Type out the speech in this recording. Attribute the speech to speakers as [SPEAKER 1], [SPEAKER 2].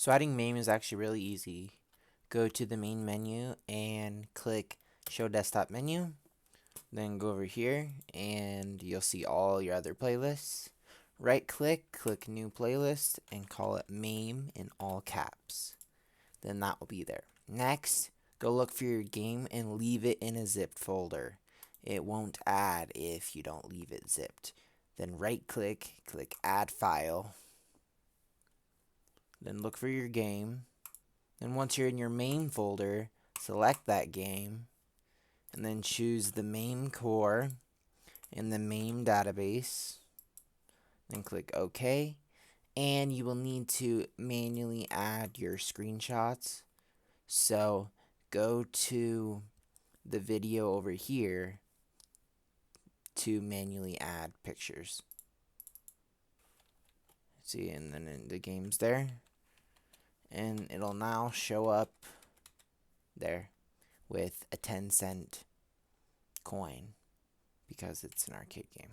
[SPEAKER 1] So adding MAME is actually really easy. Go to the main menu and click Show Desktop Menu. Then go over here and you'll see all your other playlists. Right click, click New Playlist, and call it MAME in all caps. Then that will be there. Next, go look for your game and leave it in a zipped folder. It won't add if you don't leave it zipped. Then right click, click Add File. Then look for your game. Then once you're in your MAME folder, select that game. And then choose the MAME core in the MAME database. Then click OK. And you will need to manually add your screenshots. So go to the video over here to manually add pictures. See, and then the game's there. And it'll now show up there with a 10-cent coin because it's an arcade game.